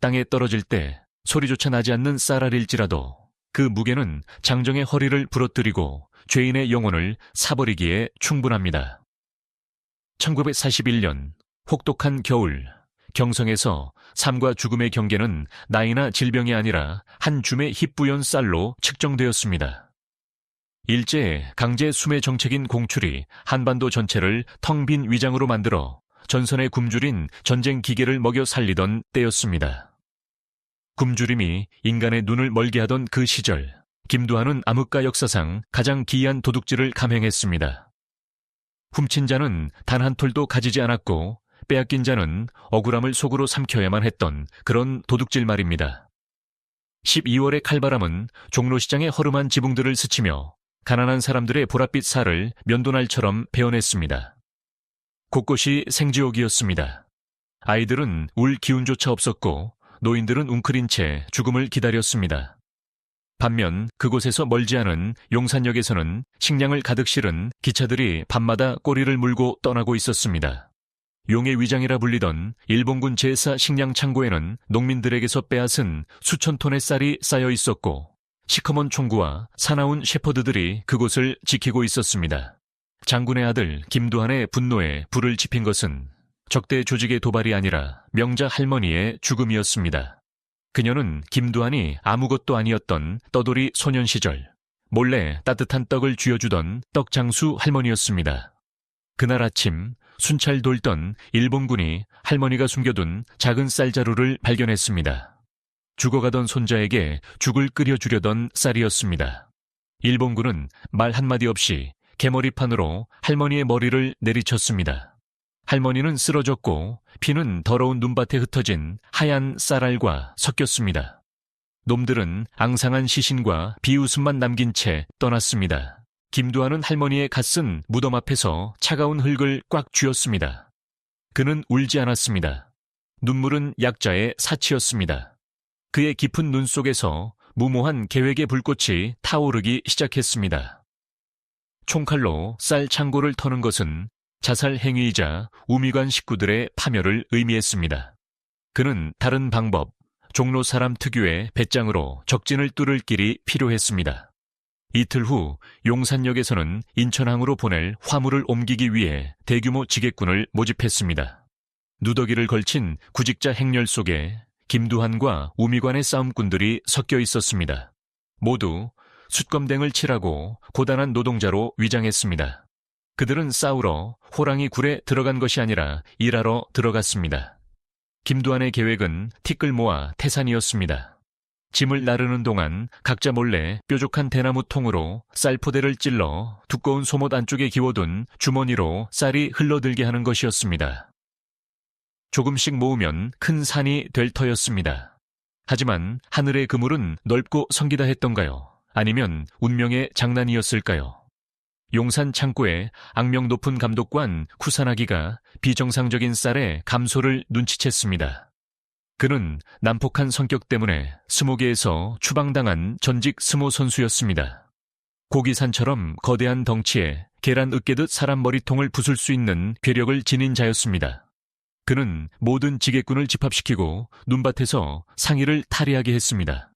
땅에 떨어질 때 소리조차 나지 않는 쌀알일지라도 그 무게는 장정의 허리를 부러뜨리고 죄인의 영혼을 사버리기에 충분합니다. 1941년 혹독한 겨울, 경성에서 삶과 죽음의 경계는 나이나 질병이 아니라 한 줌의 희뿌연 쌀로 측정되었습니다. 일제의 강제 수매 정책인 공출이 한반도 전체를 텅 빈 위장으로 만들어 전선에 굶주린 전쟁 기계를 먹여 살리던 때였습니다. 굶주림이 인간의 눈을 멀게 하던 그 시절, 김두한은 암흑가 역사상 가장 기이한 도둑질을 감행했습니다. 훔친 자는 단 한 톨도 가지지 않았고 빼앗긴 자는 억울함을 속으로 삼켜야만 했던 그런 도둑질 말입니다. 12월의 칼바람은 종로시장의 허름한 지붕들을 스치며 가난한 사람들의 보랏빛 살을 면도날처럼 베어냈습니다. 곳곳이 생지옥이었습니다. 아이들은 울 기운조차 없었고 노인들은 웅크린 채 죽음을 기다렸습니다. 반면 그곳에서 멀지 않은 용산역에서는 식량을 가득 실은 기차들이 밤마다 꼬리를 물고 떠나고 있었습니다. 용의 위장이라 불리던 일본군 제4 식량 창고에는 농민들에게서 빼앗은 수천 톤의 쌀이 쌓여 있었고 시커먼 총구와 사나운 셰퍼드들이 그곳을 지키고 있었습니다. 장군의 아들 김두한의 분노에 불을 지핀 것은 적대 조직의 도발이 아니라 명자 할머니의 죽음이었습니다. 그녀는 김두한이 아무것도 아니었던 떠돌이 소년 시절 몰래 따뜻한 떡을 쥐어주던 떡장수 할머니였습니다. 그날 아침 순찰 돌던 일본군이 할머니가 숨겨둔 작은 쌀자루를 발견했습니다. 죽어가던 손자에게 죽을 끓여주려던 쌀이었습니다. 일본군은 말 한마디 없이 개머리판으로 할머니의 머리를 내리쳤습니다. 할머니는 쓰러졌고 피는 더러운 눈밭에 흩어진 하얀 쌀알과 섞였습니다. 놈들은 앙상한 시신과 비웃음만 남긴 채 떠났습니다. 김두한은 할머니의 갓쓴 무덤 앞에서 차가운 흙을 꽉 쥐었습니다. 그는 울지 않았습니다. 눈물은 약자의 사치였습니다. 그의 깊은 눈 속에서 무모한 계획의 불꽃이 타오르기 시작했습니다. 총칼로 쌀 창고를 터는 것은 자살 행위이자 우미관 식구들의 파멸을 의미했습니다. 그는 다른 방법, 종로 사람 특유의 배짱으로 적진을 뚫을 길이 필요했습니다. 이틀 후 용산역에서는 인천항으로 보낼 화물을 옮기기 위해 대규모 지게꾼을 모집했습니다. 누더기를 걸친 구직자 행렬 속에 김두한과 우미관의 싸움꾼들이 섞여 있었습니다. 모두 숫검댕을 칠하고 고단한 노동자로 위장했습니다. 그들은 싸우러 호랑이 굴에 들어간 것이 아니라 일하러 들어갔습니다. 김두한의 계획은 티끌 모아 태산이었습니다. 짐을 나르는 동안 각자 몰래 뾰족한 대나무 통으로 쌀포대를 찔러 두꺼운 소못 안쪽에 기워둔 주머니로 쌀이 흘러들게 하는 것이었습니다. 조금씩 모으면 큰 산이 될 터였습니다. 하지만 하늘의 그물은 넓고 성기다 했던가요? 아니면 운명의 장난이었을까요? 용산 창고에 악명 높은 감독관 쿠사나기가 비정상적인 쌀의 감소를 눈치챘습니다. 그는 난폭한 성격 때문에 스모계에서 추방당한 전직 스모 선수였습니다. 고기산처럼 거대한 덩치에 계란 으깨듯 사람 머리통을 부술 수 있는 괴력을 지닌 자였습니다. 그는 모든 지게꾼을 집합시키고 눈밭에서 상의를 탈의하게 했습니다.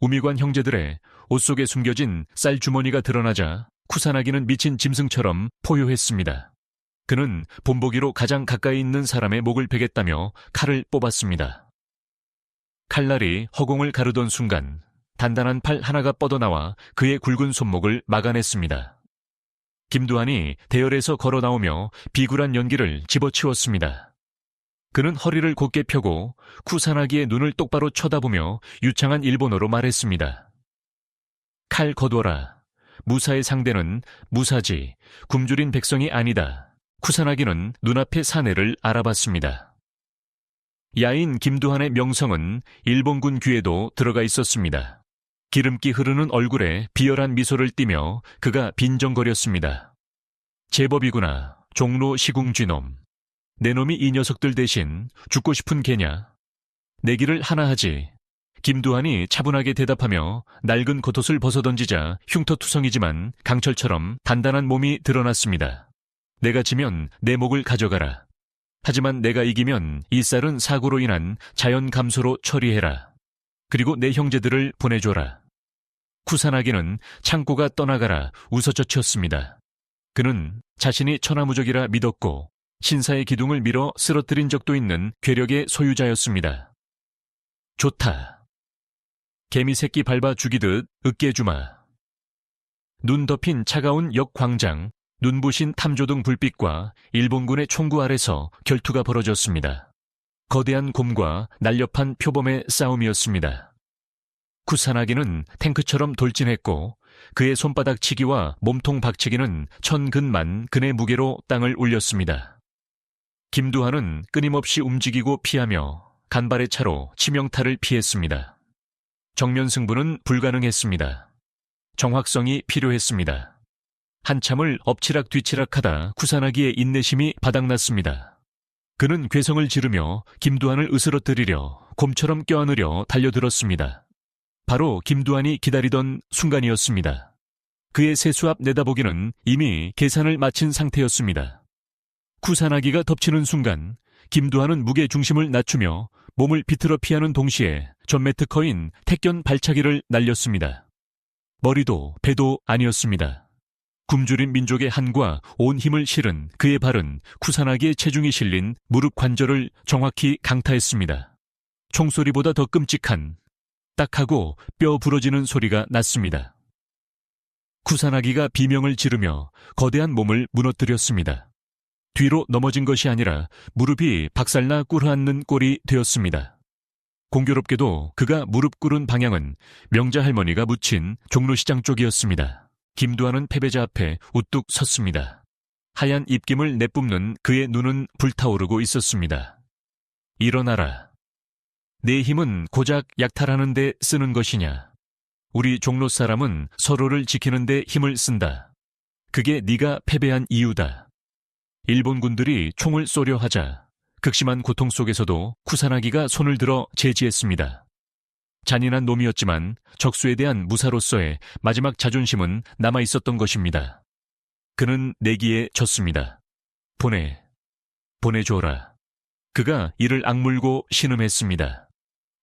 우미관 형제들의 옷 속에 숨겨진 쌀 주머니가 드러나자 쿠사나기는 미친 짐승처럼 포효했습니다. 그는 본보기로 가장 가까이 있는 사람의 목을 베겠다며 칼을 뽑았습니다. 칼날이 허공을 가르던 순간 단단한 팔 하나가 뻗어나와 그의 굵은 손목을 막아냈습니다. 김두한이 대열에서 걸어 나오며 비굴한 연기를 집어치웠습니다. 그는 허리를 곧게 펴고 쿠사나기의 눈을 똑바로 쳐다보며 유창한 일본어로 말했습니다. 칼 거둬라. 무사의 상대는 무사지, 굶주린 백성이 아니다. 쿠사나기는 눈앞의 사내를 알아봤습니다. 야인 김두한의 명성은 일본군 귀에도 들어가 있었습니다. 기름기 흐르는 얼굴에 비열한 미소를 띠며 그가 빈정거렸습니다. 제법이구나, 종로 시궁쥐놈. 내 놈이 이 녀석들 대신 죽고 싶은 개냐? 내기를 하나 하지. 김두한이 차분하게 대답하며 낡은 겉옷을 벗어던지자 흉터투성이지만 강철처럼 단단한 몸이 드러났습니다. 내가 지면 내 목을 가져가라. 하지만 내가 이기면 이 쌀은 사고로 인한 자연 감소로 처리해라. 그리고 내 형제들을 보내줘라. 쿠사나기는 창고가 떠나가라 웃어젖혔습니다. 그는 자신이 천하무적이라 믿었고 신사의 기둥을 밀어 쓰러뜨린 적도 있는 괴력의 소유자였습니다. 좋다. 개미 새끼 밟아 죽이듯 으깨주마. 눈 덮인 차가운 역 광장, 눈부신 탐조등 불빛과 일본군의 총구 아래서 결투가 벌어졌습니다. 거대한 곰과 날렵한 표범의 싸움이었습니다. 쿠사나기는 탱크처럼 돌진했고 그의 손바닥치기와 몸통 박치기는 천근만 근의 무게로 땅을 울렸습니다. 김두한은 끊임없이 움직이고 피하며 간발의 차로 치명타를 피했습니다. 정면 승부는 불가능했습니다. 정확성이 필요했습니다. 한참을 엎치락뒤치락하다 쿠사나기의 인내심이 바닥났습니다. 그는 괴성을 지르며 김두한을 으스러뜨리려 곰처럼 껴안으려 달려들었습니다. 바로 김두한이 기다리던 순간이었습니다. 그의 세수 앞 내다보기는 이미 계산을 마친 상태였습니다. 쿠사나기가 덮치는 순간 김두한은 무게 중심을 낮추며 몸을 비틀어 피하는 동시에 전매 특허인 택견 발차기를 날렸습니다. 머리도 배도 아니었습니다. 굶주린 민족의 한과 온 힘을 실은 그의 발은 쿠사나기의 체중이 실린 무릎 관절을 정확히 강타했습니다. 총소리보다 더 끔찍한 딱 하고 뼈 부러지는 소리가 났습니다. 쿠사나기가 비명을 지르며 거대한 몸을 무너뜨렸습니다. 뒤로 넘어진 것이 아니라 무릎이 박살나 꿇어앉는 꼴이 되었습니다. 공교롭게도 그가 무릎 꿇은 방향은 명자 할머니가 묻힌 종로시장 쪽이었습니다. 김두한은 패배자 앞에 우뚝 섰습니다. 하얀 입김을 내뿜는 그의 눈은 불타오르고 있었습니다. 일어나라. 내 힘은 고작 약탈하는 데 쓰는 것이냐. 우리 종로 사람은 서로를 지키는 데 힘을 쓴다. 그게 네가 패배한 이유다. 일본군들이 총을 쏘려 하자 극심한 고통 속에서도 쿠사나기가 손을 들어 제지했습니다. 잔인한 놈이었지만 적수에 대한 무사로서의 마지막 자존심은 남아있었던 것입니다. 그는 내기에 졌습니다. 보내줘라. 그가 이를 악물고 신음했습니다.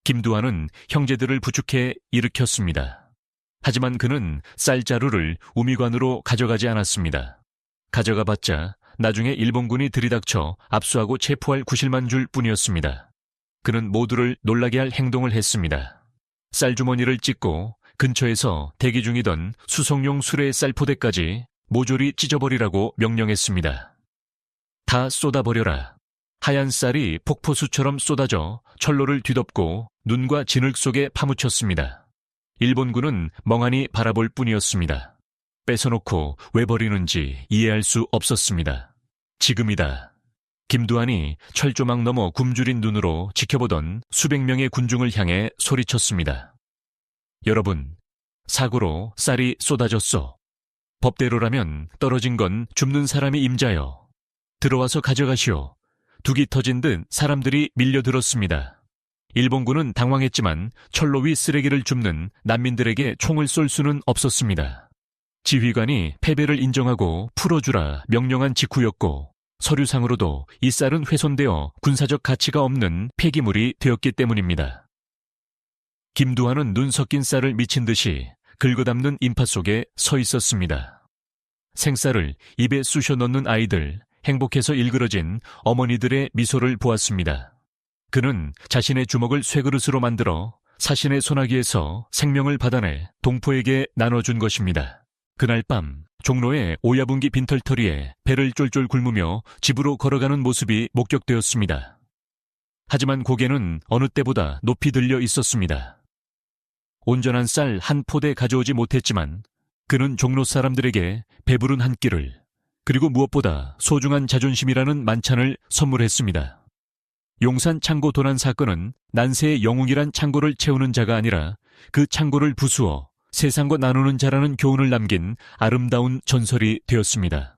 김두한은 형제들을 부축해 일으켰습니다. 하지만 그는 쌀자루를 우미관으로 가져가지 않았습니다. 가져가봤자 나중에 일본군이 들이닥쳐 압수하고 체포할 구실만 줄 뿐이었습니다. 그는 모두를 놀라게 할 행동을 했습니다. 쌀주머니를 찢고 근처에서 대기 중이던 수송용 수레 쌀포대까지 모조리 찢어버리라고 명령했습니다. 다 쏟아버려라. 하얀 쌀이 폭포수처럼 쏟아져 철로를 뒤덮고 눈과 진흙 속에 파묻혔습니다. 일본군은 멍하니 바라볼 뿐이었습니다. 뺏어놓고 왜 버리는지 이해할 수 없었습니다. 지금이다. 김두한이 철조망 너머 굶주린 눈으로 지켜보던 수백 명의 군중을 향해 소리쳤습니다. 여러분, 사고로 쌀이 쏟아졌소. 법대로라면 떨어진 건 줍는 사람이 임자여. 들어와서 가져가시오. 둑이 터진 듯 사람들이 밀려들었습니다. 일본군은 당황했지만 철로 위 쓰레기를 줍는 난민들에게 총을 쏠 수는 없었습니다. 지휘관이 패배를 인정하고 풀어주라 명령한 직후였고 서류상으로도 이 쌀은 훼손되어 군사적 가치가 없는 폐기물이 되었기 때문입니다. 김두한은 눈 섞인 쌀을 미친 듯이 긁어담는 인파 속에 서 있었습니다. 생쌀을 입에 쑤셔 넣는 아이들, 행복해서 일그러진 어머니들의 미소를 보았습니다. 그는 자신의 주먹을 쇠그릇으로 만들어 사신의 소나기에서 생명을 받아내 동포에게 나눠준 것입니다. 그날 밤 종로의 오야분기 빈털터리에 배를 쫄쫄 굶으며 집으로 걸어가는 모습이 목격되었습니다. 하지만 고개는 어느 때보다 높이 들려 있었습니다. 온전한 쌀 한 포대 가져오지 못했지만 그는 종로 사람들에게 배부른 한 끼를 그리고 무엇보다 소중한 자존심이라는 만찬을 선물했습니다. 용산 창고 도난 사건은 난세의 영웅이란 창고를 채우는 자가 아니라 그 창고를 부수어 세상과 나누는 자라는 교훈을 남긴 아름다운 전설이 되었습니다.